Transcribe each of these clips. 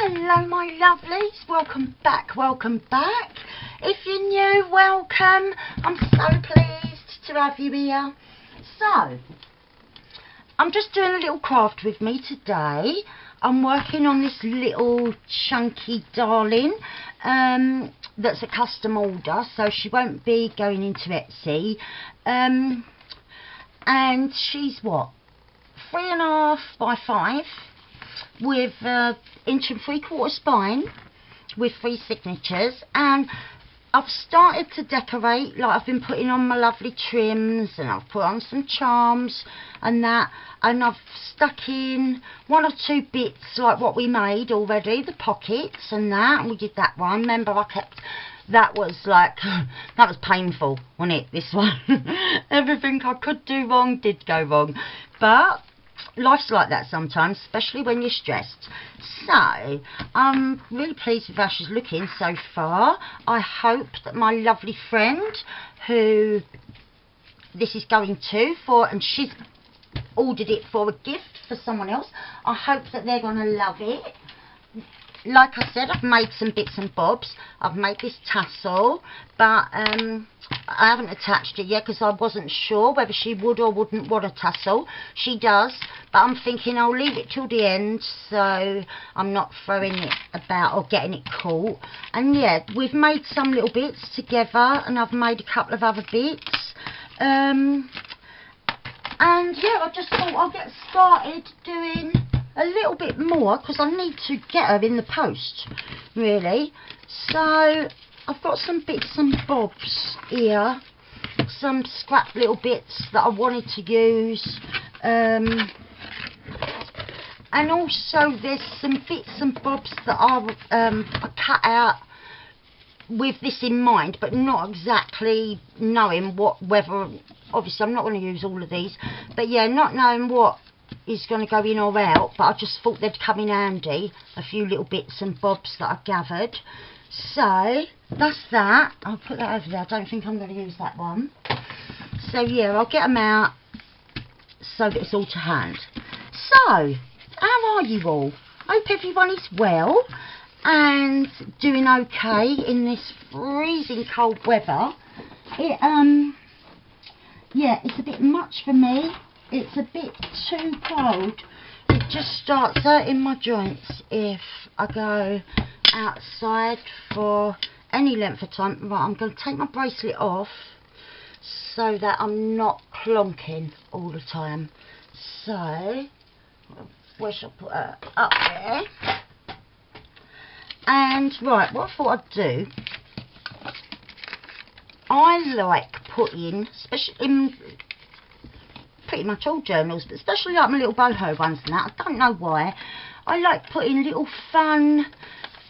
Hello my lovelies, welcome back. If you're new, welcome. I'm so pleased to have you here. So, I'm just doing a little craft with me today. I'm working on this little chunky darling that's a custom order, so she won't be going into Etsy. And she's what, 3.5 by 5 with 1 3/4 spine with 3 signatures, and I've started to decorate. Like, I've been putting on my lovely trims, and I've put on some charms and that, and I've stuck in 1 or 2 bits like what we made already, the pockets and that, and we did that one. Remember, I kept, that was like, that was painful, wasn't it, this one? Everything I could do wrong did go wrong, but life's like that sometimes, especially when you're stressed. So I'm really pleased with how she's looking so far. I hope that my lovely friend who this is going to for, and she's ordered it for a gift for someone else, I hope that they're going to love it. Like I said, I've made some bits and bobs. I've made this tassel, but I haven't attached it yet because I wasn't sure whether she would or wouldn't want a tassel. She does, but I'm thinking I'll leave it till the end so I'm not throwing it about or getting it caught. And yeah, we've made some little bits together, and I've made a couple of other bits. And yeah, I just thought I'll get started doing a little bit more because I need to get her in the post, really. So I've got some bits and bobs here, some scrap little bits that I wanted to use, and also there's some bits and bobs that I cut out with this in mind, but not exactly knowing whether, obviously I'm not going to use all of these, but yeah, not knowing what is going to go in or out, but I just thought they'd come in handy, a few little bits and bobs that I've gathered. So that's that. I'll put that over there. I don't think I'm going to use that one. So yeah, I'll get them out so that it's all to hand. So how are you all? Hope everyone is well and doing okay in this freezing cold weather. Yeah, it's a bit much for me. It's a bit too cold. It just starts hurting my joints if I go outside for any length of time. Right, I'm going to take my bracelet off so that I'm not clonking all the time. So, where shall I put her? Up there. And right, what I thought I'd do, I like putting, especially in pretty much all journals, but especially like my little boho ones and that, I don't know why, I like putting little fun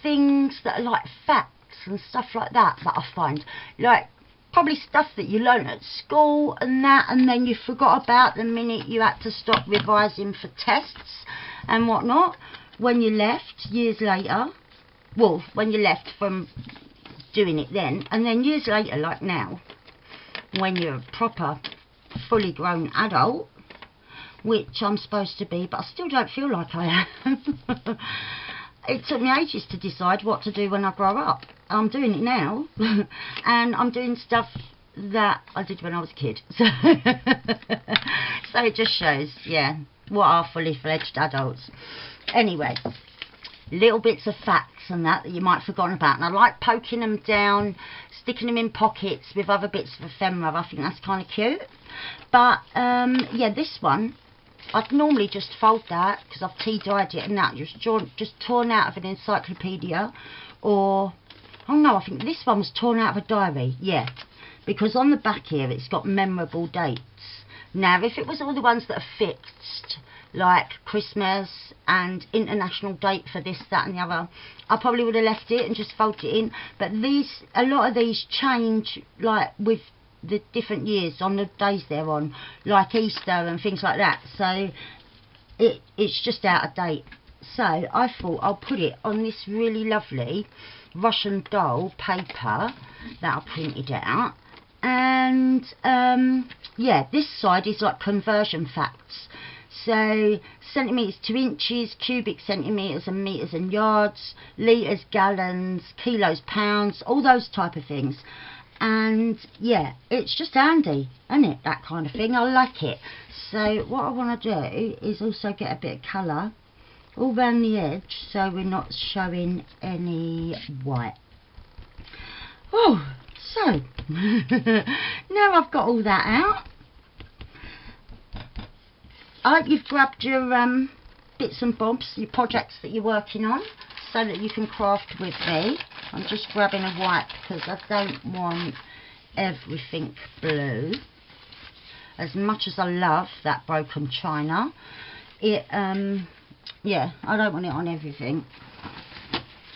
things that are like facts and stuff like that I find, like probably stuff that you learn at school and that, and then you forgot about the minute you had to stop revising for tests and whatnot when you left years later. Well, when you left from doing it then, and then years later, like now, when you're a proper fully grown adult, which I'm supposed to be, but I still don't feel like I am. It took me ages to decide what to do when I grow up. I'm doing it now, and I'm doing stuff that I did when I was a kid. So, so it just shows, yeah, what are fully fledged adults. Anyway, little bits of facts and that you might have forgotten about, and I like poking them down, sticking them in pockets with other bits of ephemera. I think that's kind of cute. But yeah, this one I'd normally just fold that because I've tea dyed it and that, just torn out of an encyclopedia, or oh no, I think this one was torn out of a diary. Yeah, because on the back here it's got memorable dates. Now if it was all the ones that are fixed, like Christmas and international date for this, that and the other, I probably would have left it and just folded it in. But these, a lot of these change like with the different years on the days they're on, like Easter and things like that, so it's just out of date. So I thought I'll put it on this really lovely Russian doll paper that I printed out, and yeah, this side is like conversion facts. So centimetres to inches, cubic centimetres and metres and yards, litres, gallons, kilos, pounds, all those type of things. And yeah, it's just handy, isn't it, that kind of thing. I like it. So what I want to do is also get a bit of colour all round the edge, so we're not showing any white. Oh, so now I've got all that out, I hope you've grabbed your bits and bobs, your projects that you're working on, so that you can craft with me. I'm just grabbing a white because I don't want everything blue. As much as I love that broken china, yeah, I don't want it on everything.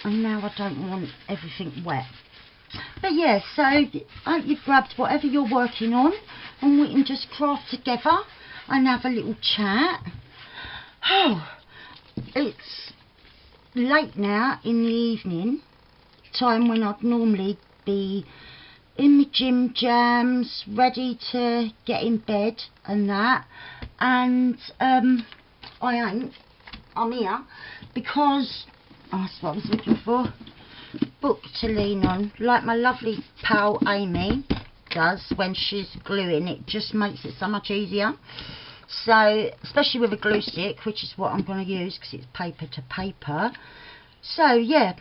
And now I don't want everything wet. But yeah, so I hope you've grabbed whatever you're working on and we can just craft together and have a little chat. Oh, it's late now in the evening time when I'd normally be in my gym jams, ready to get in bed and that, and I ain't. I'm here because that's what I was looking for. Book to lean on, like my lovely pal Amy does when she's gluing. It just makes it so much easier. So especially with a glue stick, which is what I'm going to use because it's paper to paper. So yeah,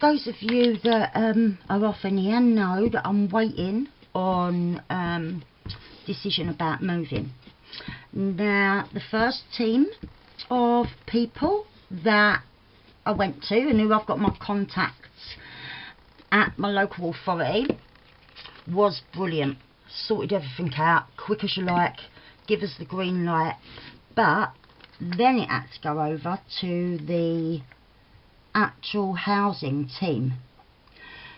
those of you that are off in here know that I'm waiting on decision about moving. Now the first team of people that I went to and who I've got my contacts at my local authority was brilliant. Sorted everything out quick as you like, give us the green light, but then it had to go over to the actual housing team.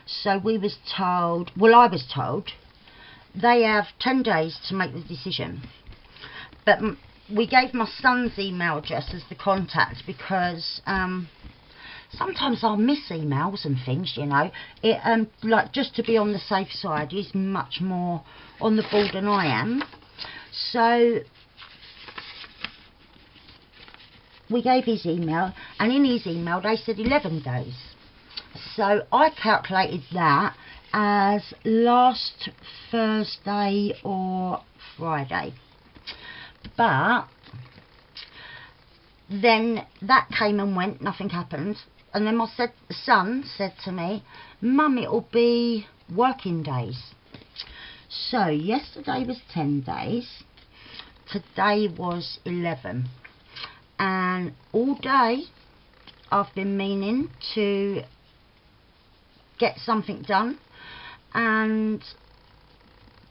So we was told, well, I was told they have 10 days to make the decision, but we gave my son's email address as the contact because sometimes I'll miss emails and things, you know. It like, just to be on the safe side, he's much more on the ball than I am. So we gave his email, and in his email they said 11 days. So I calculated that as last Thursday or Friday. But then that came and went, nothing happened. And then my son said to me, Mum, it'll be working days. So yesterday was 10 days, today was 11. And all day I've been meaning to get something done and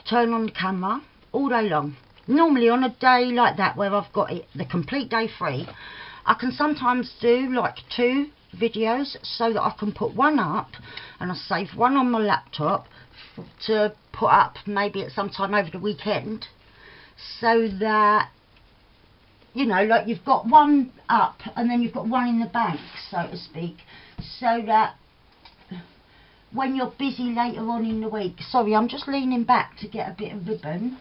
turn on the camera all day long. Normally on a day like that where I've got it the complete day free, I can sometimes do like 2 videos so that I can put one up and I save one on my laptop to put up maybe at some time over the weekend, so that, you know, like you've got one up and then you've got one in the bank, so to speak, so that when you're busy later on in the week. Sorry, I'm just leaning back to get a bit of ribbon.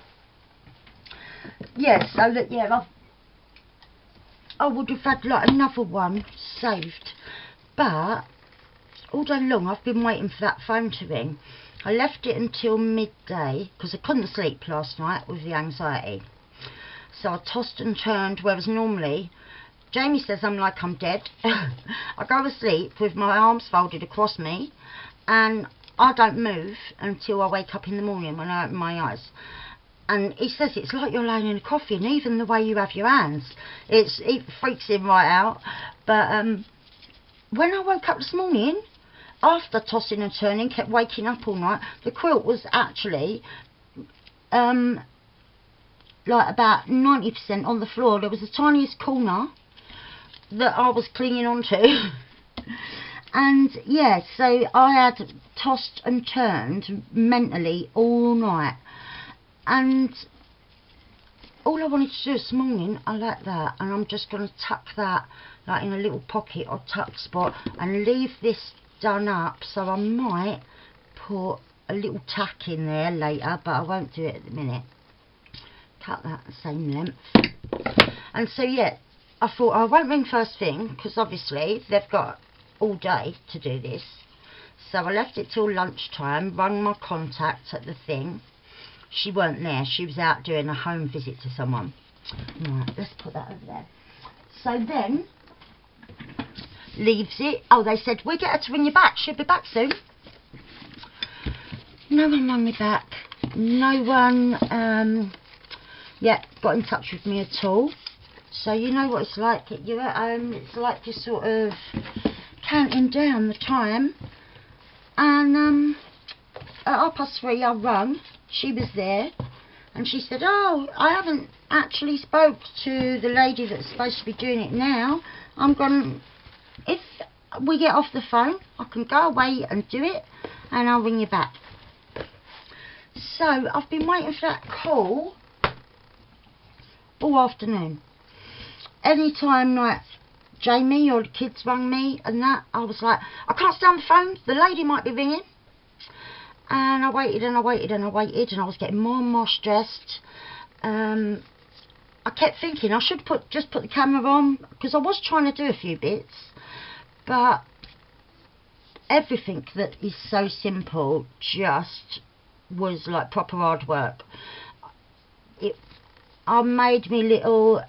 Yeah, so that, yeah, I would have had like another one saved, but all day long I've been waiting for that phone to ring. I left it until midday because I couldn't sleep last night with the anxiety. So I tossed and turned, whereas normally Jamie says I'm like I'm dead. I go to sleep with my arms folded across me and I don't move until I wake up in the morning when I open my eyes. And he says it's like you're laying in a coffin, even the way you have your hands. It freaks him right out. But when I woke up this morning, after tossing and turning, kept waking up all night, the quilt was actually like about 90% on the floor. There was the tiniest corner that I was clinging on to. And yeah, so I had tossed and turned mentally all night. And all I wanted to do this morning, I like that, and I'm just going to tuck that like in a little pocket or tuck spot and leave this done up. So I might put a little tack in there later, but I won't do it at the minute. Cut that the same length. And so yeah, I thought I won't ring first thing, because obviously they've got all day to do this. So I left it till lunchtime, rang my contact at the thing. She weren't there, she was out doing a home visit to someone. Right, let's put that over there. So then, leaves it. Oh, they said, we'll get her to ring you back, she'll be back soon. No one rang me back. No one, got in touch with me at all. So you know what it's like, you're at home, it's like you're sort of counting down the time. And at 3:30 I rung, she was there, and she said, oh, I haven't actually spoke to the lady that's supposed to be doing it now. If we get off the phone, I can go away and do it, and I'll ring you back. So I've been waiting for that call all afternoon. Anytime like Jamie or the kids rang me and that, I was like, I can't stay on the phone, the lady might be ringing. And I waited and I waited and I waited, and I was getting more and more stressed. I kept thinking I should just put the camera on, because I was trying to do a few bits, but everything that is so simple just was like proper hard work. I made me little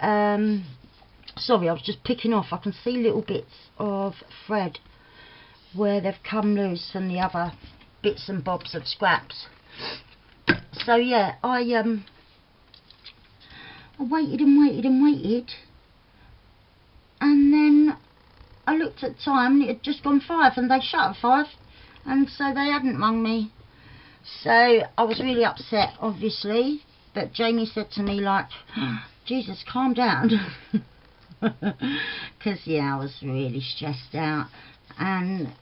sorry, I was just picking off. I can see little bits of thread where they've come loose from the other bits and bobs of scraps. So yeah, I waited and waited and waited, and then I looked at the time and it had just gone 5, and they shut at 5, and so they hadn't rung me. So I was really upset, obviously, but Jamie said to me like, Jesus, calm down. Because yeah, I was really stressed out. And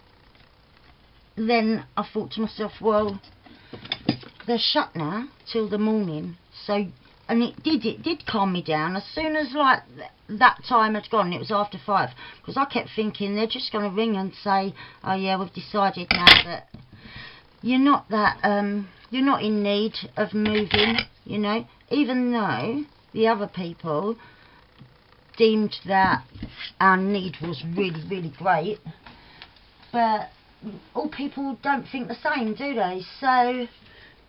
then I thought to myself, well, they're shut now till the morning. So, and it did calm me down. As soon as like that time had gone, it was after 5, because I kept thinking they're just going to ring and say, oh yeah, we've decided now that you're not in need of moving, you know, even though the other people deemed that our need was really, really great. But all people don't think the same, do they? So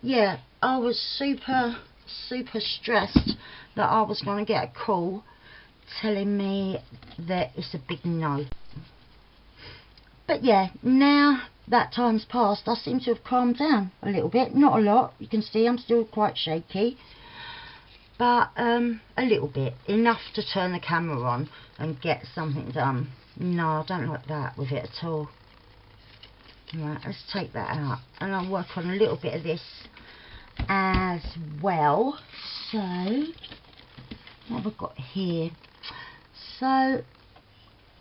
yeah, I was super stressed that I was going to get a call telling me that it's a big no. But yeah, now that time's passed, I seem to have calmed down a little bit. Not a lot, you can see I'm still quite shaky, but a little bit, enough to turn the camera on and get something done. No, I don't like that with it at all. Right, let's take that out, and I'll work on a little bit of this as well. So what have I got here? So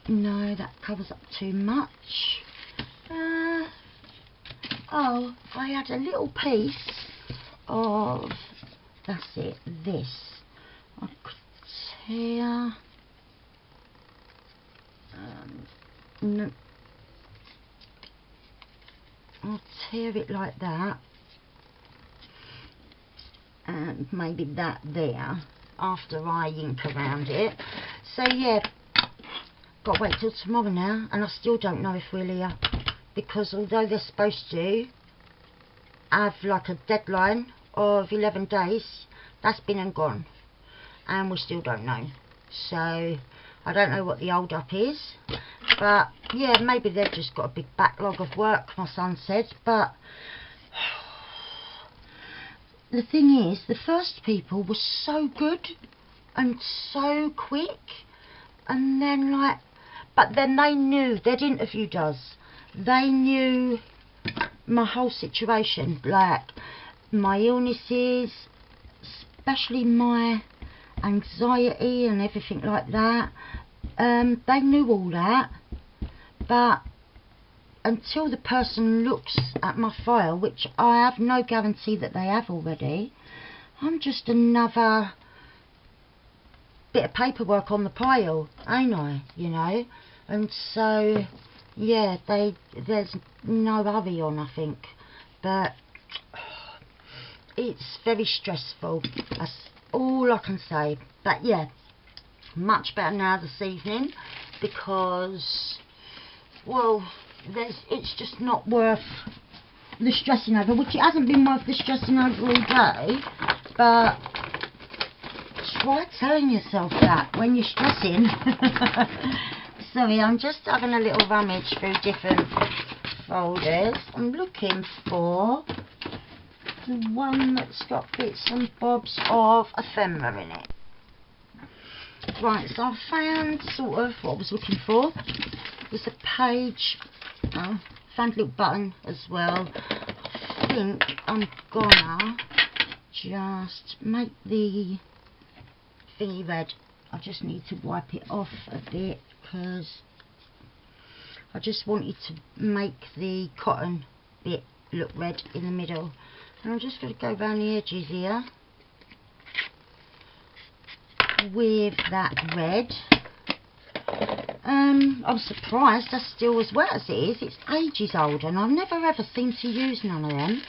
no, that covers up too much. Oh, I had a little piece of, that's it, this. I could tear, no, I'll tear it like that, and maybe that there after I ink around it. So yeah, got to wait till tomorrow now, and I still don't know if we'll hear, because although they're supposed to have like a deadline of 11 days, that's been and gone, and we still don't know. So I don't know what the hold up is, but yeah, maybe they've just got a big backlog of work, my son said. But the thing is, the first people were so good and so quick, and then like, but then they knew, they'd interviewed us, they knew my whole situation, like my illnesses, especially my anxiety and everything like that. They knew all that, but until the person looks at my file, which I have no guarantee that they have already, I'm just another bit of paperwork on the pile, ain't I, you know? And so yeah, there's no hurry on, I think, but it's very stressful, as all I can say. But yeah, much better now this evening, because, well, it's just not worth the stressing over, which it hasn't been worth the stressing over all day. But try telling yourself that when you're stressing. Sorry, I'm just having a little rummage through different folders. I'm looking for the one that's got bits and bobs of ephemera in it. Right, so I found sort of what I was looking for. There's a page. Oh, found a little button as well. I think I'm gonna just make the thingy red. I just need to wipe it off a bit, because I just wanted to make the cotton bit look red in the middle. And I'm just going to go around the edges here with that red. I'm surprised that's still as wet as it is. It's ages old and I've never ever seemed to use none of them.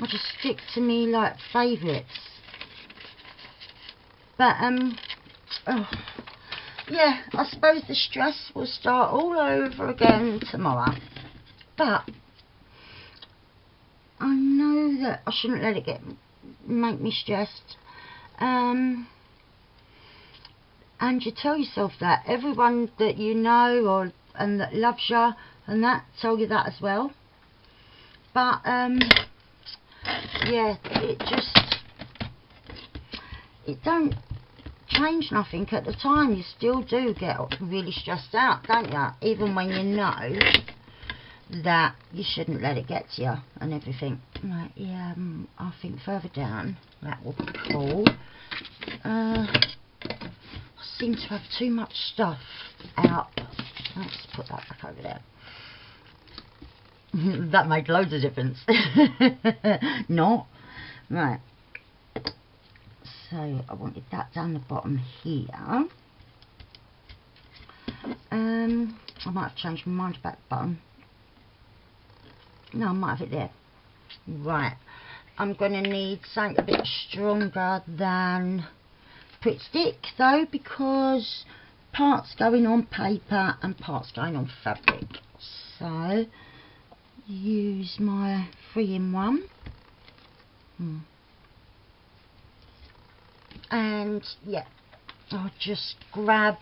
I just stick to me like favourites. But oh, yeah, I suppose the stress will start all over again tomorrow. But I know that I shouldn't let it make me stressed. And you tell yourself that. Everyone that you know and that loves you and that tell you that as well. But yeah, it don't change nothing at the time. You still do get really stressed out, don't you? Even when you know that you shouldn't let it get to you and everything. Right, yeah, I think further down that will be cool. I seem to have too much stuff out. Let's put that back over there. That made loads of difference. Not right. So I wanted that down the bottom here. I might have changed my mind about the bottom. No, I might have it there. Right, I'm going to need something a bit stronger than Pritt Stick though, because parts going on paper and parts going on fabric. So use my 3-in-1. And yeah, I'll just grab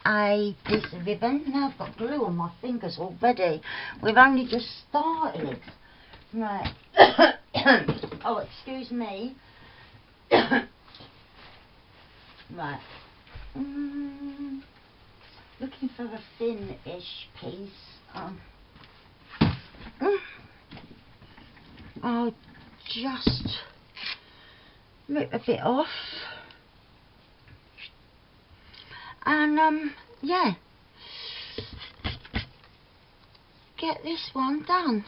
a piece of ribbon. Now I've got glue on my fingers already. We've only just started. Right. Oh, excuse me. Right. Looking for a thin-ish piece. I'll just rip a bit off. And yeah, get this one done.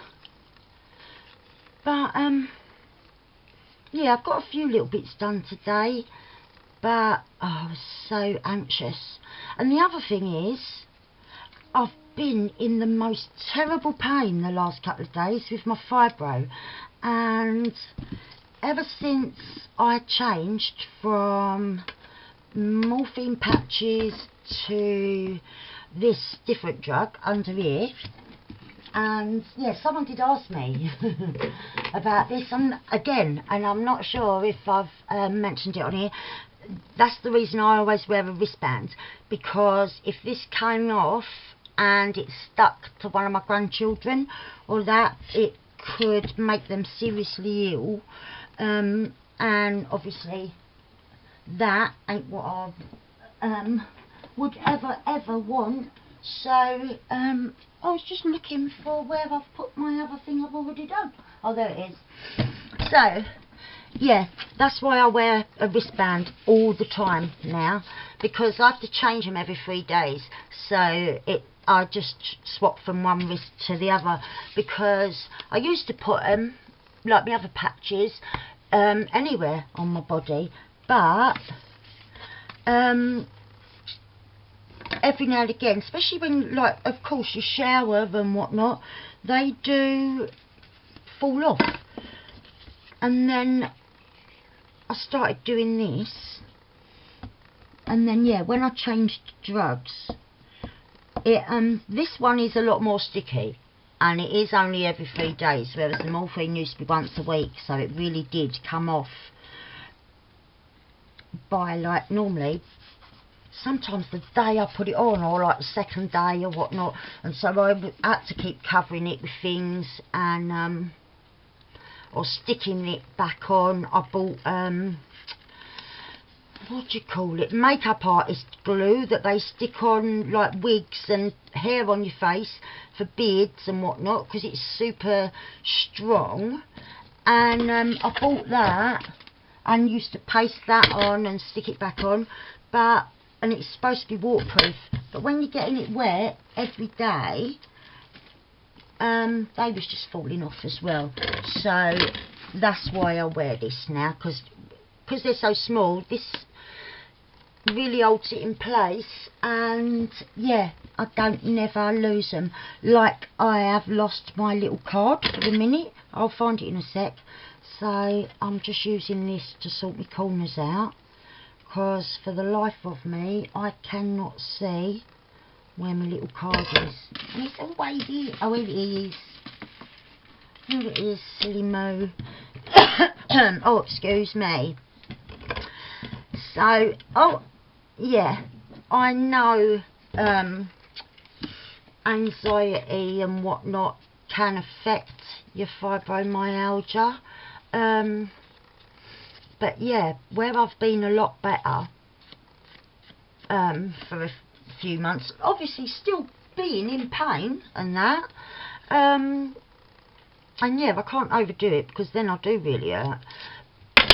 But yeah, I've got a few little bits done today, but I was so anxious. And the other thing is, I've been in the most terrible pain the last couple of days with my fibro, and ever since I changed from morphine patches to this different drug under here, and yeah, someone did ask me about this, and again, and I'm not sure if I've mentioned it on here, that's the reason I always wear a wristband, because if this came off and it stuck to one of my grandchildren or that, it could make them seriously ill, and obviously that ain't what I would ever want. So I was just looking for where I've put my other thing I've already done. Oh, there it is. So yeah, that's why I wear a wristband all the time now, because I have to change them every 3 days. So I just swap from one wrist to the other, because I used to put them, like the other patches, anywhere on my body, but every now and again, especially when, like, of course you shower and whatnot, they do fall off, and then I started doing this, and then yeah, when I changed drugs, this one is a lot more sticky, and it is only every 3 days, whereas the morphine used to be once a week, so it really did come off by, like, normally sometimes the day I put it on, or like the second day or whatnot, and so I had to keep covering it with things, and or sticking it back on. I bought what do you call it, makeup artist glue that they stick on like wigs and hair on your face for beards and whatnot, because it's super strong. And I bought that and used to paste that on and stick it back on, and it's supposed to be waterproof, but when you're getting it wet every day, they was just falling off as well. So that's why I wear this now, because they're so small. This really holds it in place, and yeah, I don't never lose them. Like, I have lost my little card for the minute. I'll find it in a sec. So I'm just using this to sort my corners out, because for the life of me I cannot see where my little card is. And it's always here. Oh, it is. Here it is, silly moo. Oh, excuse me. So, oh yeah, I know anxiety and whatnot can affect your fibromyalgia, but yeah, where I've been a lot better for a few months, obviously still being in pain and that, and yeah, I can't overdo it, because then I do really hurt.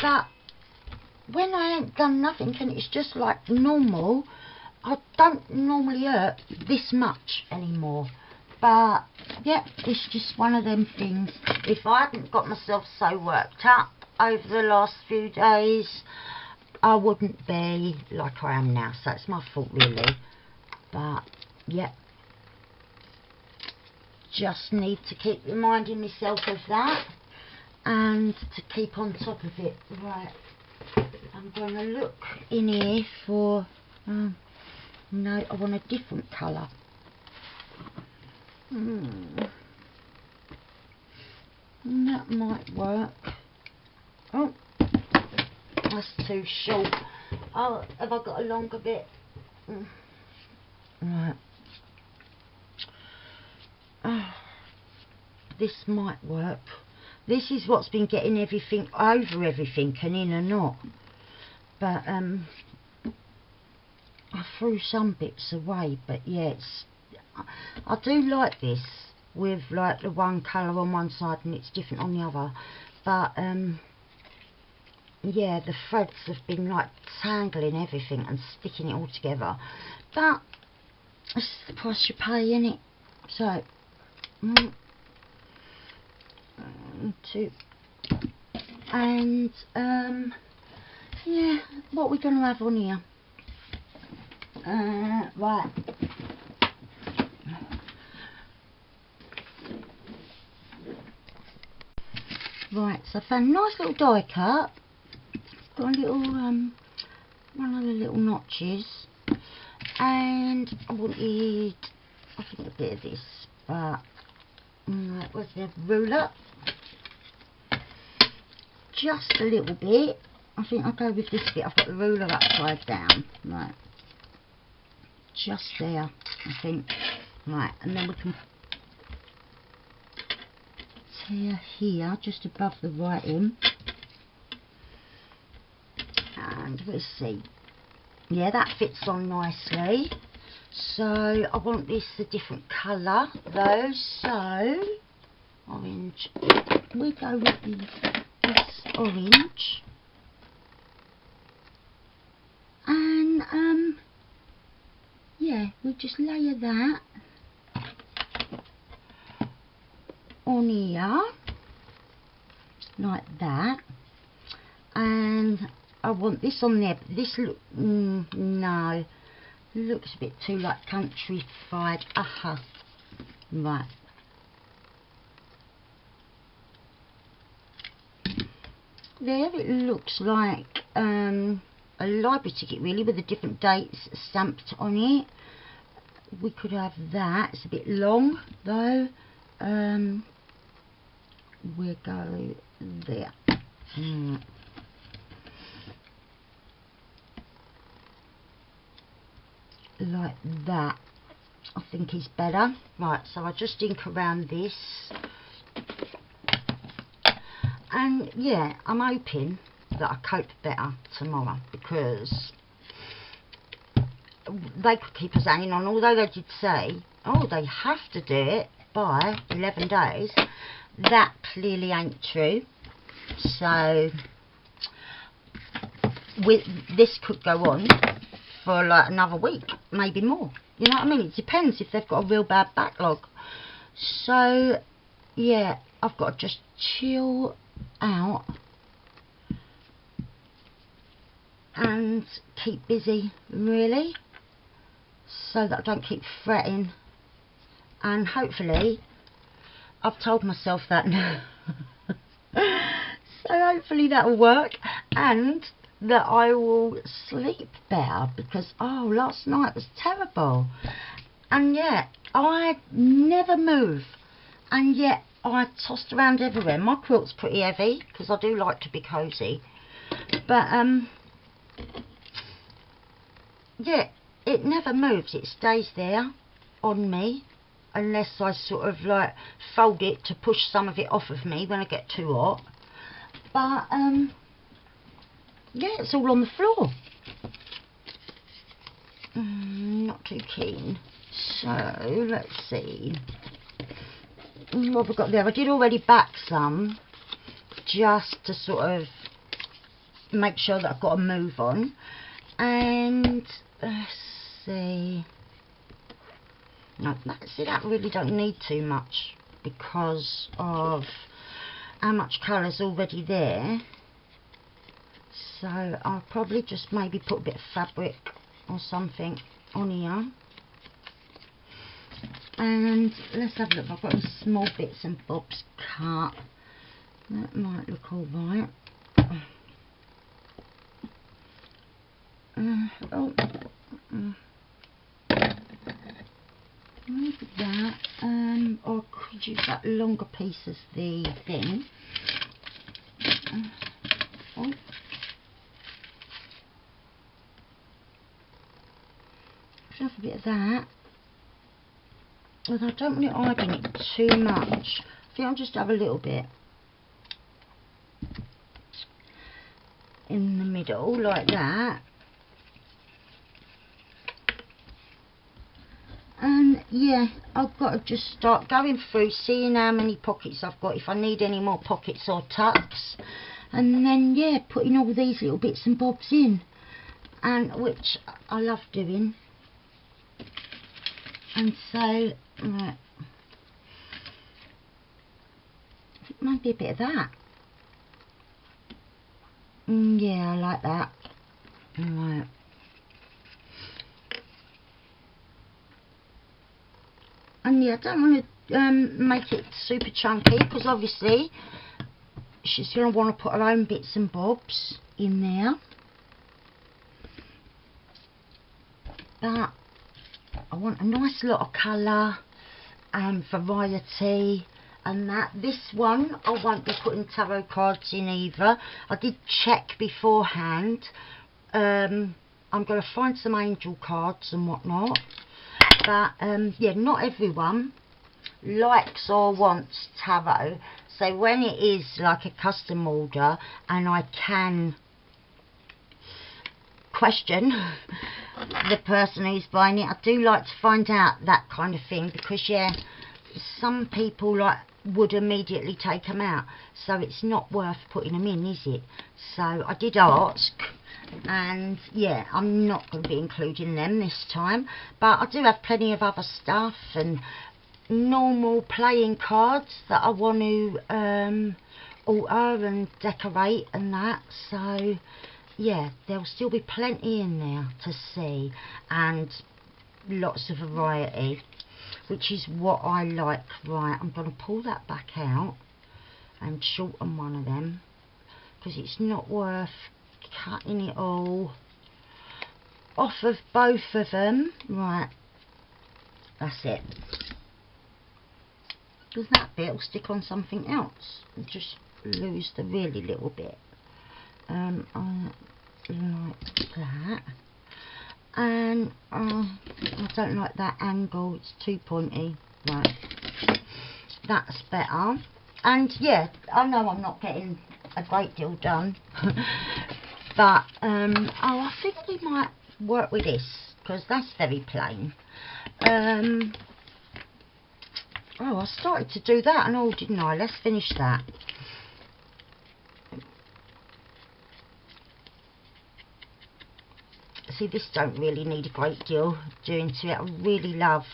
But when I ain't done nothing and it's just like normal, I don't normally hurt this much anymore. But yeah, it's just one of them things. If I hadn't got myself so worked up over the last few days, I wouldn't be like I am now. So it's my fault really. But yeah, just need to keep reminding myself of that, and to keep on top of it. Right, I'm going to look in here for no, I want a different colour. That might work. Oh, that's too short. Oh, have I got a longer bit? Right. Oh, this might work. This is what's been getting everything over everything and in a knot. But I threw some bits away. But yeah, I do like this with like the one colour on one side and it's different on the other. But yeah, the threads have been like tangling everything and sticking it all together. But it's the price you pay, innit? So 1, 2, and yeah, what we're going to have on here? Right. Right, so I found a nice little die cut. Got a little one of the little notches, and I wanted, I think, a bit of this, but where's the ruler? Just a little bit. I think I'll go with this bit. I've got the ruler upside down. Right, just there, I think. Right, and then we can tear here, just above the writing. And we'll see. Yeah, that fits on nicely. So I want this a different colour though. So orange. We go with this orange. And yeah, we'll just layer that on here like that. And I want this on there, but this look, no, looks a bit too like countrified. Aha, right. there it looks like a library ticket really, with the different dates stamped on it. We could have that. It's a bit long though. We'll go there. Like that, I think is better. Right, so I just ink around this, and yeah, I'm hoping that I cope better tomorrow, because they could keep us hanging on, although they did say, oh, they have to do it by 11 days. That clearly ain't true. So this could go on for like another week, maybe more. You know what I mean? It depends if they've got a real bad backlog. So yeah, I've got to just chill out and keep busy really, so that I don't keep fretting. And hopefully, I've told myself that now. So hopefully that will work, and that I will sleep better, because oh, last night was terrible. And yet I never move, and yet I tossed around everywhere. My quilt's pretty heavy because I do like to be cozy, but yeah, it never moves. It stays there on me, unless I sort of like fold it to push some of it off of me when I get too hot. But yeah, it's all on the floor. Not too keen. So let's see what have we got there. I did already back some, just to sort of make sure that I've got a move on. And let's see. No, see, that really don't need too much because of how much colour's already there. So I'll probably just maybe put a bit of fabric or something on here. And let's have a look. I've got some small bits and bobs cut. That might look alright. Maybe that. Or I could use that longer piece as the thing. Have a bit of that. Although I don't want it hiding it too much. I think I'll just have a little bit in the middle like that. And yeah, I've got to just start going through, seeing how many pockets I've got, if I need any more pockets or tucks, and then yeah, putting all these little bits and bobs in, and which I love doing. And so right, it might be a bit of that. Yeah, I like that. Right. And yeah, I don't want to make it super chunky, because obviously she's going to want to put her own bits and bobs in there. But I want a nice lot of colour and variety, and that. This one I won't be putting tarot cards in either. I did check beforehand. I'm going to find some angel cards and whatnot. But yeah, not everyone likes or wants tarot. So when it is like a custom order and I can question the person who's buying it, I do like to find out that kind of thing, because yeah, some people like would immediately take them out, so it's not worth putting them in, is it? So I did ask, and yeah, I'm not going to be including them this time, but I do have plenty of other stuff and normal playing cards that I want to alter and decorate and that. So yeah, there'll still be plenty in there to see, and lots of variety, which is what I like. Right, I'm going to pull that back out and shorten one of them, because it's not worth cutting it all off of both of them. Right, that's it. Because that bit will stick on something else and just lose the really little bit. I like that. And I don't like that angle, it's too pointy. Right, that's better. And yeah, I know I'm not getting a great deal done. But oh, I think we might work with this, because that's very plain. Oh, I started to do that and all, didn't I? Let's finish that. See, this don't really need a great deal doing to it. I really love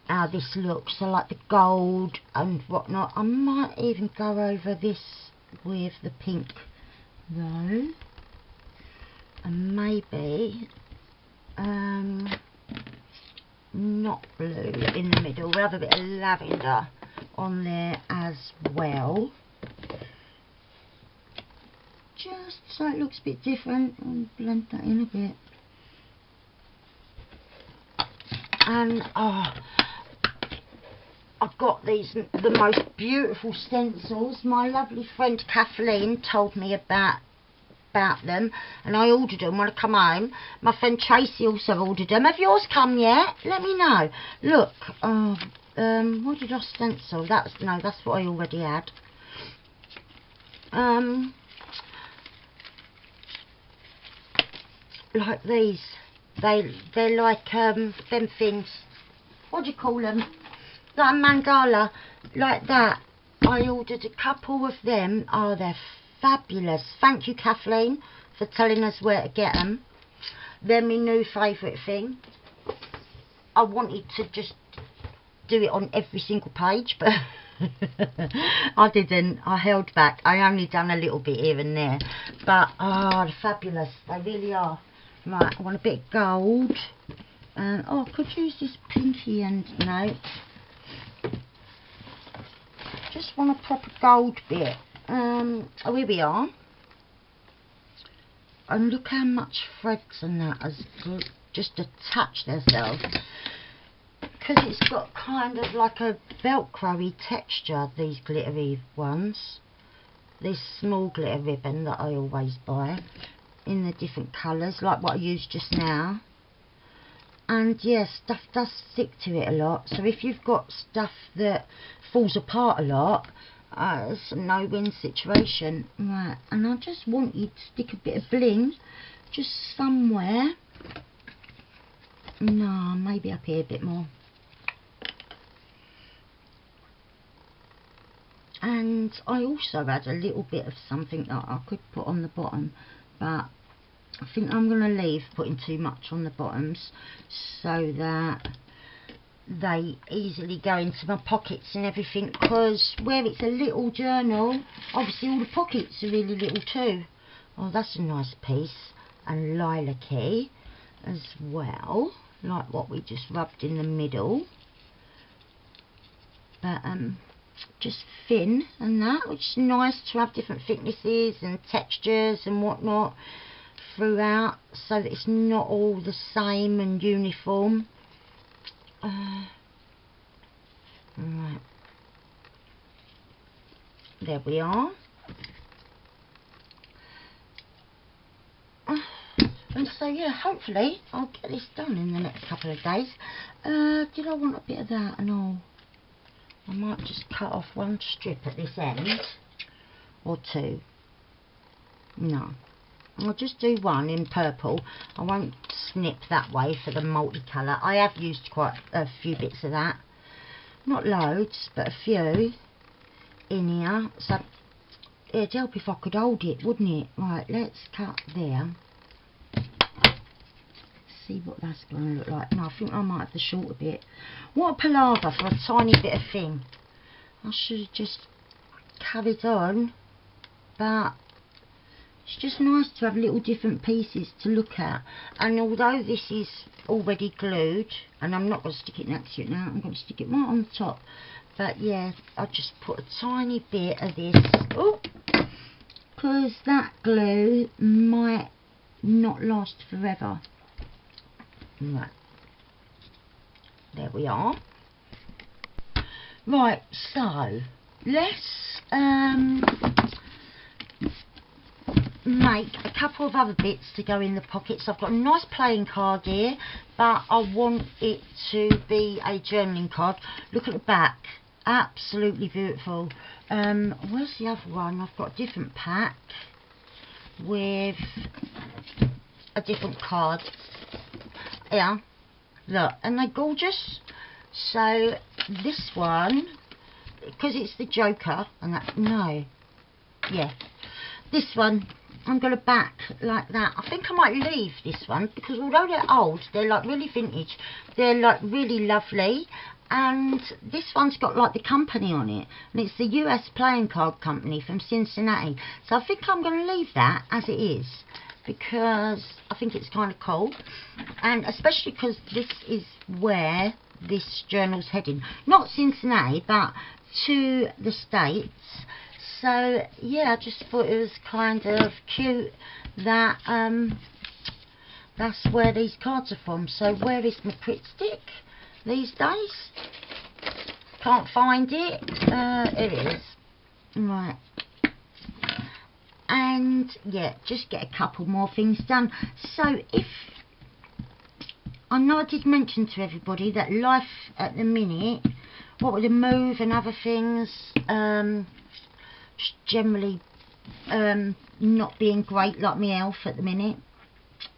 how this looks. I like the gold and whatnot. I might even go over this with the pink though, and maybe not blue in the middle. We'll have a bit of lavender on there as well, just so it looks a bit different, and blend that in a bit. And oh, I've got these, the most beautiful stencils. My lovely friend Kathleen told me about them, and I ordered them when I come home. My friend Tracy also ordered them. Have yours come yet? Let me know. Look, what did I stencil? That's what I already had. Like these, they're like them things. What do you call them? Like a mandala, like that. I ordered a couple of them. Oh, they're fabulous. Thank you, Kathleen, for telling us where to get them. They're my new favourite thing. I wanted to just do it on every single page, but I didn't. I held back. I only done a little bit here and there, but oh, they're fabulous. They really are. Right, I want a bit of gold. Oh, I could use this pinky end. No, just want a proper gold bit. Oh, here we are. And look how much threads and that has just attached themselves, because it's got kind of like a velcro-y texture, these glittery ones. This small glitter ribbon that I always buy in the different colours, like what I used just now. And yeah, stuff does stick to it a lot, so if you've got stuff that falls apart a lot, it's a no-win situation. Right, and I just want you to stick a bit of bling just somewhere. No, maybe up here a bit more. And I also had a little bit of something that I could put on the bottom, but I think I'm going to leave putting too much on the bottoms, so that they easily go into my pockets and everything, because where it's a little journal, obviously all the pockets are really little too. Oh, that's a nice piece, and lilac-y as well, like what we just rubbed in the middle, but just thin and that, which is nice to have different thicknesses and textures and whatnot throughout, so that it's not all the same and uniform. Right, there we are. And so yeah, hopefully I'll get this done in the next couple of days. Did I want a bit of that and all? I might just cut off one strip at this end, or two. No, I'll just do one in purple. I won't snip that way for the multicolour. I have used quite a few bits of that. Not loads, but a few in here. So it'd help if I could hold it, wouldn't it? Right, let's cut there. See what that's going to look like. No, I think I might have the shorter bit. What a palaver for a tiny bit of thing. I should have just carried on, but it's just nice to have little different pieces to look at. And although this is already glued, and I'm not going to stick it next to it now, I'm going to stick it right on the top. But yeah, I just put a tiny bit of this because that glue might not last forever. Right, there we are. Right, so let's make a couple of other bits to go in the pockets. I've got a nice playing card here, but I want it to be a journaling card. Look at the back, absolutely beautiful. Where's the other one? I've got a different pack with a different card. Yeah, look, and they're gorgeous. So this one, because it's the Joker, and that, no, yeah, this one I'm going to back like that. I think I might leave this one, because although they're old, they're like really vintage, they're like really lovely. And this one's got like the company on it, and it's the US Playing Card Company from Cincinnati. So I think I'm going to leave that as it is, because I think it's kind of cool, and especially because this is where this journal's heading, not Cincinnati but to the States. So yeah, I just thought it was kind of cute that that's where these cards are from. So where is my Pritt stick these days? Can't find it. It is. Right. And yeah, just get a couple more things done. So if I know I did mention to everybody that life at the minute, what with the move and other things, generally not being great, like my health at the minute.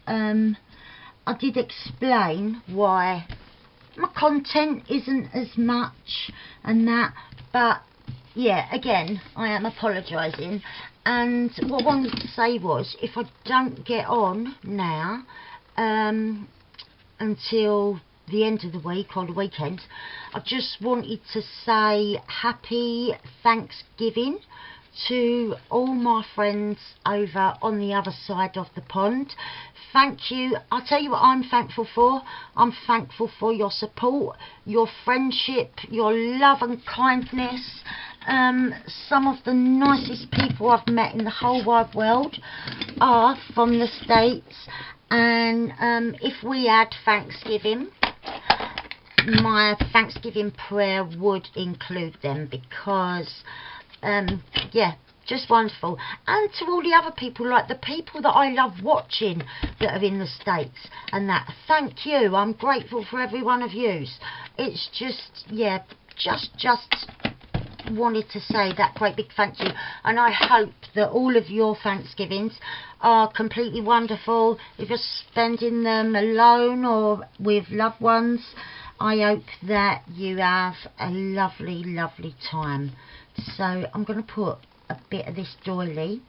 I did explain why my content isn't as much and that, but yeah, again, I am apologising. And what I wanted to say was, if I don't get on now until the end of the week or the weekend, I just wanted to say happy Thanksgiving to all my friends over on the other side of the pond. Thank you. I'll tell you what I'm thankful for. I'm thankful for your support, your friendship, your love and kindness. Some of the nicest people I've met in the whole wide world are from the States, and if we had Thanksgiving, my Thanksgiving prayer would include them, because yeah, just wonderful. And to all the other people, like the people that I love watching that are in the States and that, thank you. I'm grateful for every one of yous. It's just, yeah, just wanted to say that great big thank you. And I hope that all of your Thanksgivings are completely wonderful. If you're spending them alone or with loved ones, I hope that you have a lovely, lovely time. So I'm going to put a bit of this doily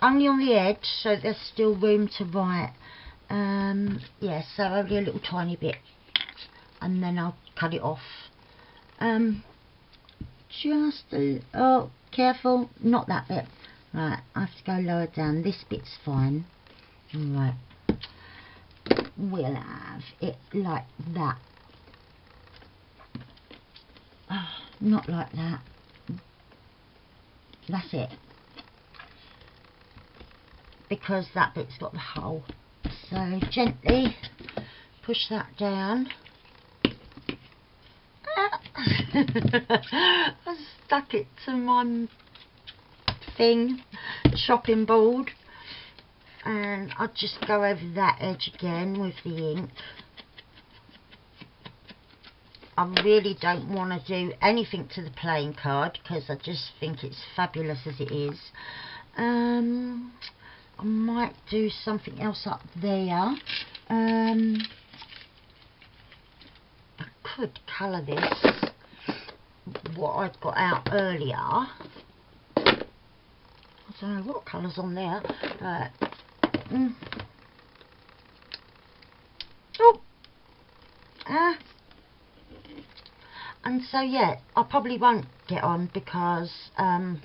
only on the edge, so there's still room to write. Yeah, so only a little tiny bit, and then I'll cut it off. Just oh, careful, not that bit. Right, I have to go lower down. This bit's fine. Right, we'll have it like that. Oh, not like that. That's it, because that bit's got the hole. So gently push that down. I stuck it to my thing, chopping board, and I'll just go over that edge again with the ink. I really don't want to do anything to the playing card, because I just think it's fabulous as it is. I might do something else up there. I could colour this, what I've got out earlier. I don't know what colour's on there. And so yeah, I probably won't get on, because I'm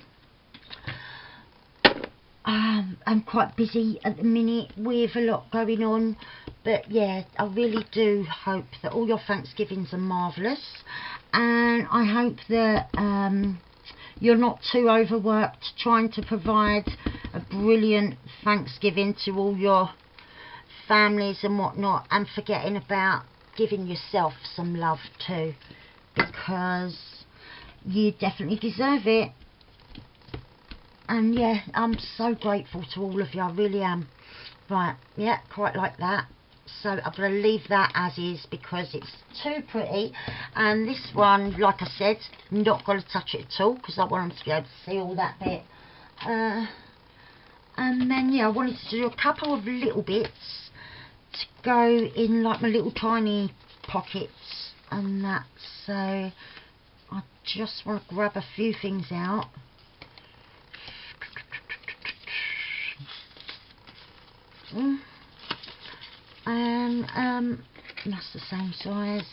quite busy at the minute with a lot going on. But yeah, I really do hope that all your Thanksgivings are marvellous, and I hope that you're not too overworked trying to provide a brilliant Thanksgiving to all your families and whatnot, and forgetting about giving yourself some love too, because you definitely deserve it. And yeah, I'm so grateful to all of you, I really am. Right, yeah, quite like that. So I'm going to leave that as is because it's too pretty. And this one, like I said, I'm not going to touch it at all because I want them to be able to see all that bit. And then yeah, I wanted to do a couple of little bits to go in like my little tiny pockets and that. So I just want to grab a few things out. And that's the same size.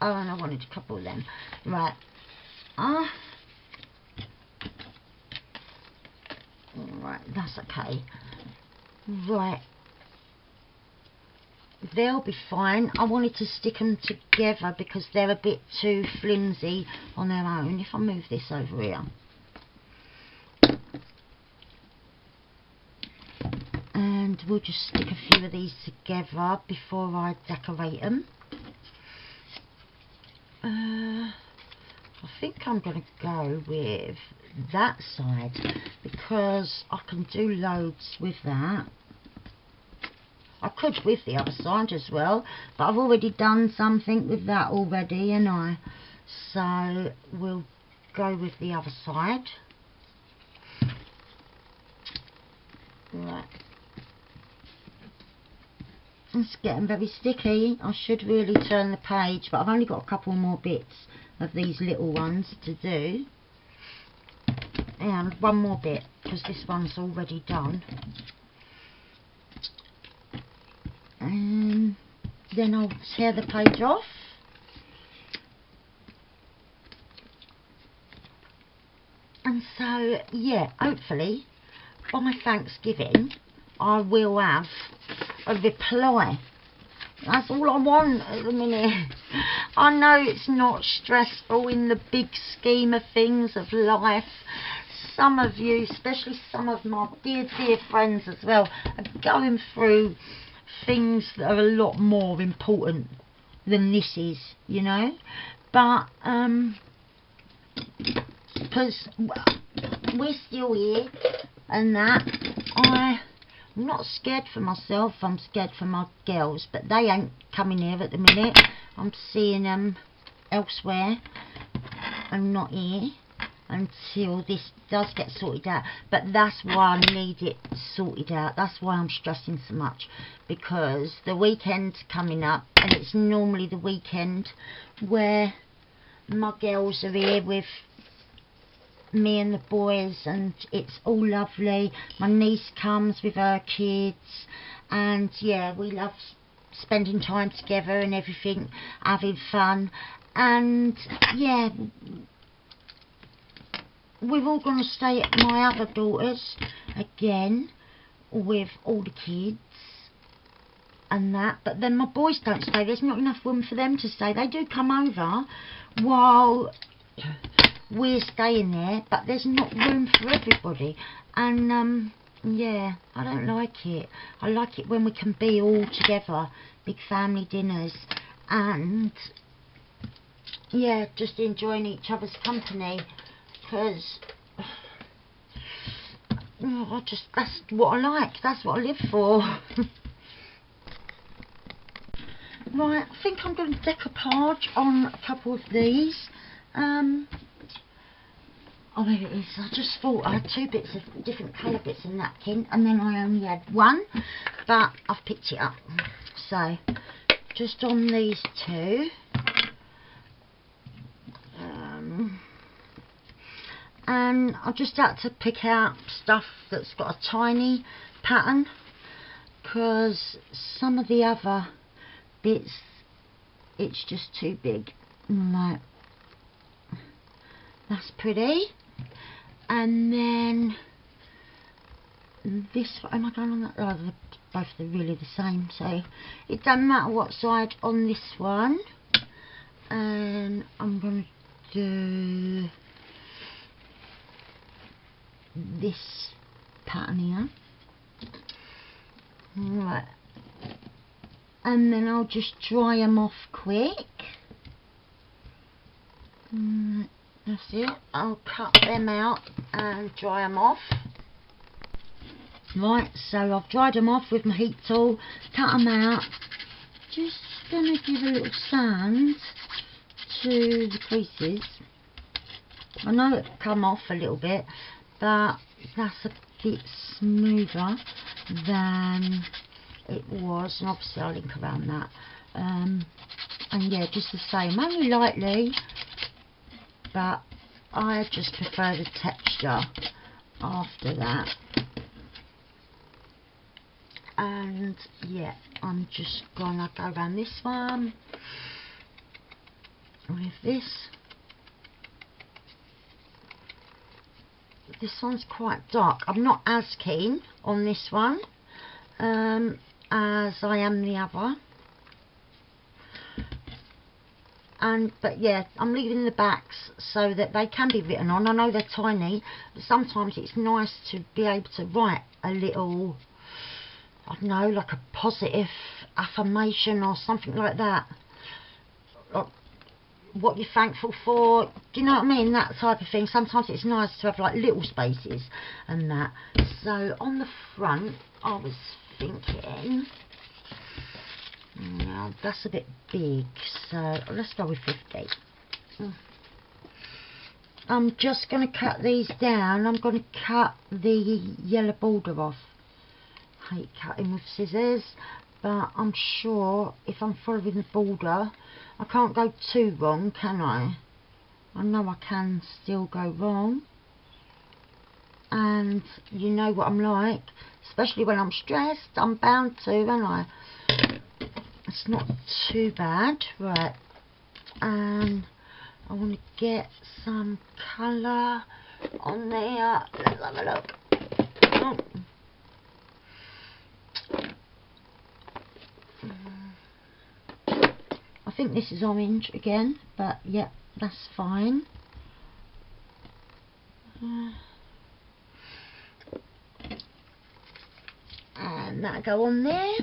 Oh, and I wanted a couple of them. Right. Right, that's okay. Right. They'll be fine. I wanted to stick them together because they're a bit too flimsy on their own. If I move this over here. And we'll just stick a few of these together before I decorate them. I think I'm going to go with that side because I can do loads with that. I could with the other side as well, but I've already done something with that already, and so we'll go with the other side. Right. It's getting very sticky. I should really turn the page, but I've only got a couple more bits of these little ones to do. And one more bit, because this one's already done. And then I'll tear the page off. And so, yeah, hopefully, by Thanksgiving, I will have a reply. That's all I want at the minute. I know it's not stressful in the big scheme of things of life. Some of you, especially some of my dear friends as well, are going through things that are a lot more important than this is, you know. But because we're still here and that, I'm not scared for myself, I'm scared for my girls, but they ain't coming here at the minute. I'm seeing them elsewhere and not here until this does get sorted out. But that's why I need it sorted out. That's why I'm stressing so much, because the weekend's coming up, and it's normally the weekend where my girls are here with me and the boys, and it's all lovely. My niece comes with her kids, and yeah, we love spending time together and everything, having fun. And yeah, we're all going to stay at my other daughter's again with all the kids and that, but then my boys don't stay. There's not enough room for them to stay. They do come over while we're staying there, but there's not room for everybody. And yeah, I don't like it. I like it when we can be all together, big family dinners, and yeah, just enjoying each other's company, because that's what I like, that's what I live for. Right, I think I'm going to decoupage on a couple of these. Oh, there it is. I just thought I had two bits of different colour bits of napkin, and then I only had one, but I've picked it up. So, just on these two. And I just had to pick out stuff that's got a tiny pattern, because some of the other bits, it's just too big. Right. That's pretty. And then this, am I going on that? Oh, they're both really the same, so it doesn't matter what side on this one. And I'm going to do this pattern here. Right. And then I'll just dry them off quick. That's it. I'll cut them out and dry them off. Right, so I've dried them off with my heat tool, cut them out. Just going to give a little sand to the creases. I know it come off a little bit, but that's a bit smoother than it was, and obviously I'll link around that. And yeah, just the same, only lightly, but I just prefer the texture after that. And yeah, I'm just gonna go around this one with this. This one's quite dark. I'm not as keen on this one as I am the other. But yeah, I'm leaving the backs so that they can be written on. I know they're tiny, but sometimes it's nice to be able to write a little, I don't know, like a positive affirmation or something like that. Like what you're thankful for, do you know what I mean? That type of thing. Sometimes it's nice to have like little spaces and that. So on the front, I was thinking, now that's a bit big, so let's go with 50. I'm just going to cut these down. I'm going to cut the yellow border off. I hate cutting with scissors, but I'm sure if I'm following the border, I can't go too wrong, can I? I know I can still go wrong. And you know what I'm like, especially when I'm stressed, I'm bound to, and it's not too bad. Right, and I want to get some colour on there. Let's have a look. Oh. I think this is orange again, but yeah, that's fine. And that'll go on there.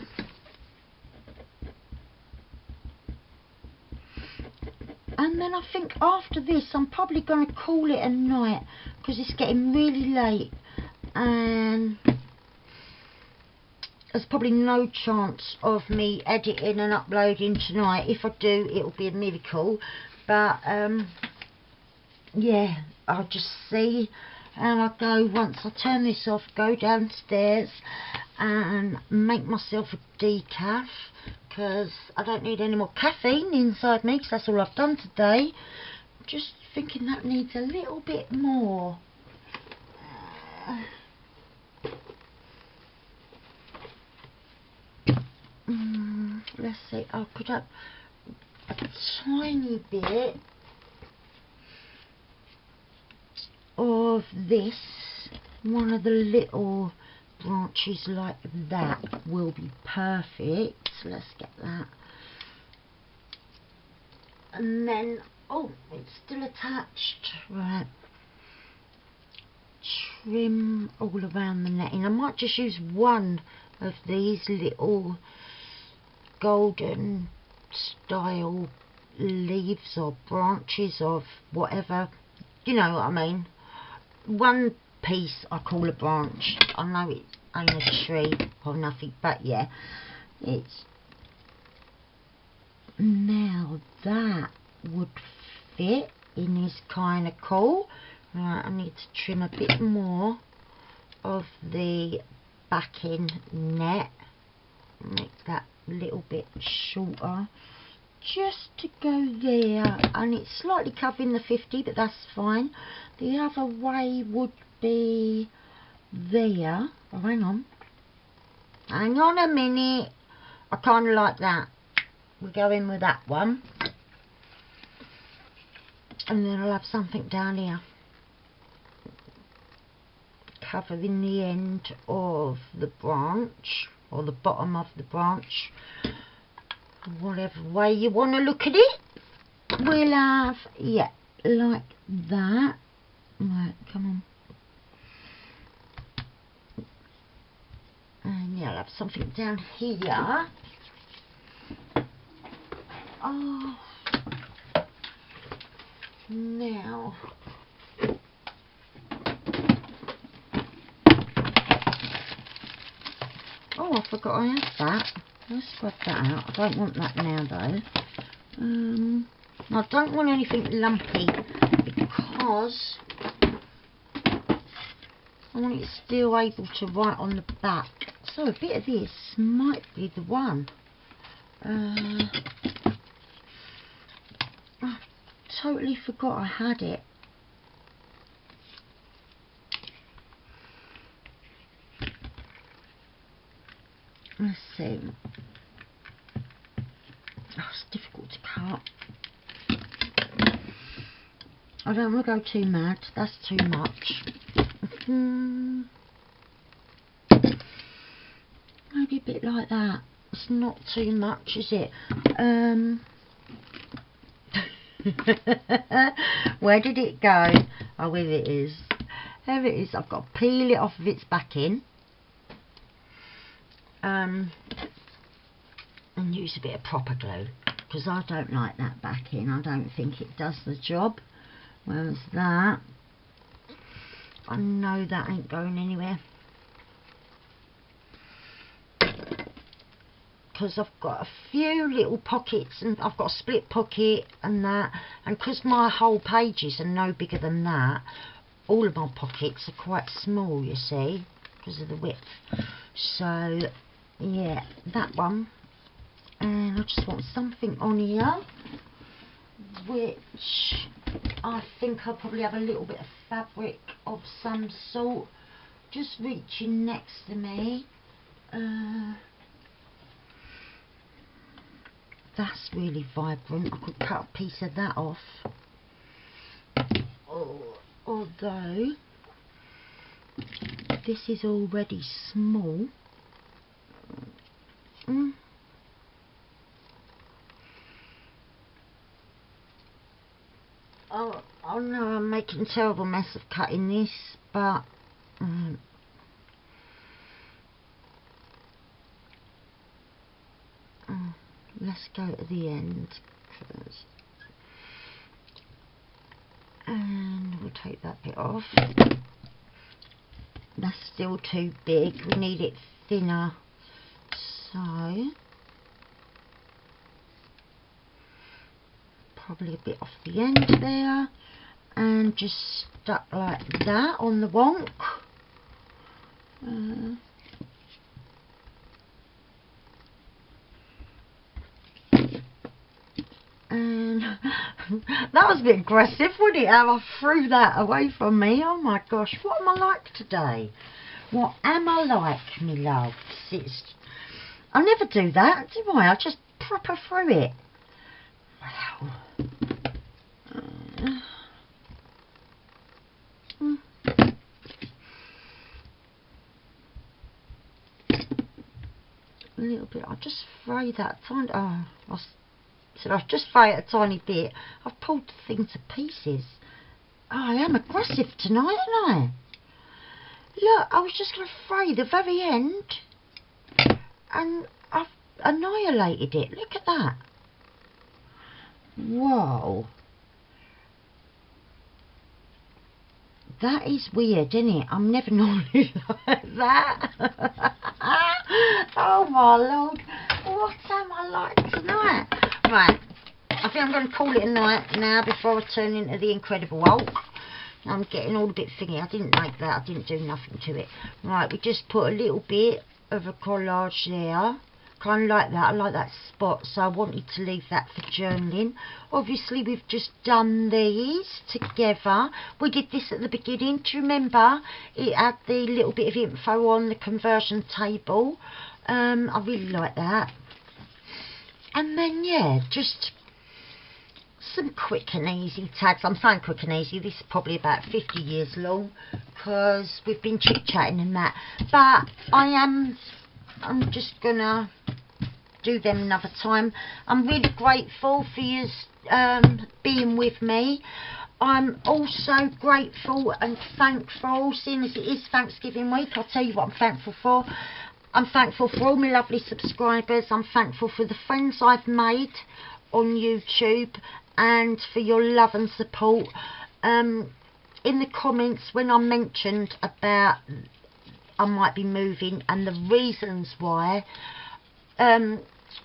And then I think after this I'm probably going to call it a night, because it's getting really late and there's probably no chance of me editing and uploading tonight. If I do, it'll be a miracle. But yeah, I'll just see how I go once I turn this off, go downstairs and make myself a decaf, because I don't need any more caffeine inside me, because that's all I've done today. Just thinking that needs a little bit more. Let's see, I'll put up a tiny bit of this. One of the little branches like that will be perfect. Let's get that. And then, oh, it's still attached. Right. Trim all around the netting. I might just use one of these little golden style leaves or branches of whatever, you know what I mean. One piece I call a branch. I know it ain't a tree or nothing, but yeah, it's, now that would fit in, is kind of cool. Right, I need to trim a bit more of the backing net, make that a little bit shorter, just to go there, and it's slightly covering the 50, but that's fine. The other way would be there. Oh, hang on a minute, I kind of like that. We'll go in with that one, and then I'll have something down here covering the end of the branch, or the bottom of the branch, whatever way you want to look at it. We'll have, yeah, like that. Right, come on. Yeah, I'll have something down here. Oh, now. Oh, I forgot I had that. Let's spread that out. I don't want that now though. I don't want anything lumpy because I want it still able to write on the back. So a bit of this might be the one. I totally forgot I had it. Let's see. Oh, it's difficult to cut. I don't want to go too mad. That's too much. Maybe a bit like that. It's not too much, is it? Where did it go? Oh, here it is. There it is. I've got to peel it off of its backing. And use a bit of proper glue, because I don't like that backing. I don't think it does the job. Whereas that, I know that ain't going anywhere, because I've got a few little pockets, and I've got a split pocket and that, and because my whole pages are no bigger than that, all of my pockets are quite small, you see, because of the width. So yeah, that one. And I just want something on here, which I think I'll probably have a little bit of fabric of some sort just reaching next to me. That's really vibrant. I could cut a piece of that off. Although this is already small. Oh no, I'm making a terrible mess of cutting this, but let's go to the end first. And we'll take that bit off. That's still too big, we need it thinner. So probably a bit off the end there, and just stuck like that on the wonk. And that was a bit aggressive, wasn't it? How I threw that away from me. Oh my gosh, what am I like today? What am I like, me loves? I never do that, do I? I just proper threw it. Wow. A little bit. I'll just fray that tiny. Oh, I'll just fray it a tiny bit. I've pulled the thing to pieces. Oh, I am aggressive tonight, aren't I? Look, I was just going to fray the very end, and I've annihilated it. Look at that. Whoa. That is weird, isn't it? I'm never normally like that. Oh my lord. What am I like tonight? Right. I think I'm going to call it a night now before I turn into the Incredible Hulk. I'm getting all a bit thingy. I didn't like that. I didn't do nothing to it. Right, we just put a little bit of a collage there. Kind of like that. I like that spot, so I wanted to leave that for journaling. Obviously, we've just done these together. We did this at the beginning. Do you remember? It had the little bit of info on the conversion table. I really like that. And then, yeah, just some quick and easy tags. I'm saying quick and easy. This is probably about 50 years long because we've been chit-chatting and that. But I'm just gonna do them another time. I'm really grateful for you being with me. I'm also grateful and thankful, seeing as it is Thanksgiving week. I'll tell you what I'm thankful for. I'm thankful for all my lovely subscribers. I'm thankful for the friends I've made on YouTube and for your love and support. In the comments when I mentioned about I might be moving and the reasons why, I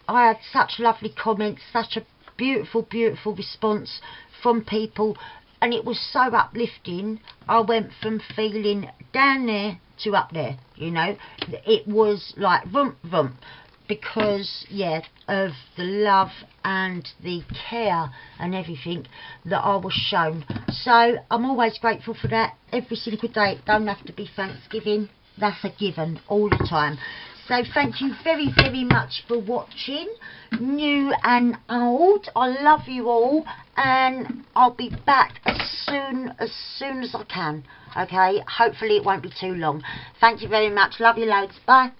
had such lovely comments, such a beautiful response from people, and it was so uplifting. I went from feeling down there to up there, you know. It was like vroom, because yeah, of the love and the care and everything that I was shown. So I'm always grateful for that every single day. It don't have to be Thanksgiving, that's a given all the time. So thank you very much for watching, new and old. I love you all, and I'll be back as soon as I can. Okay, hopefully it won't be too long. Thank you very much. Love you loads. Bye.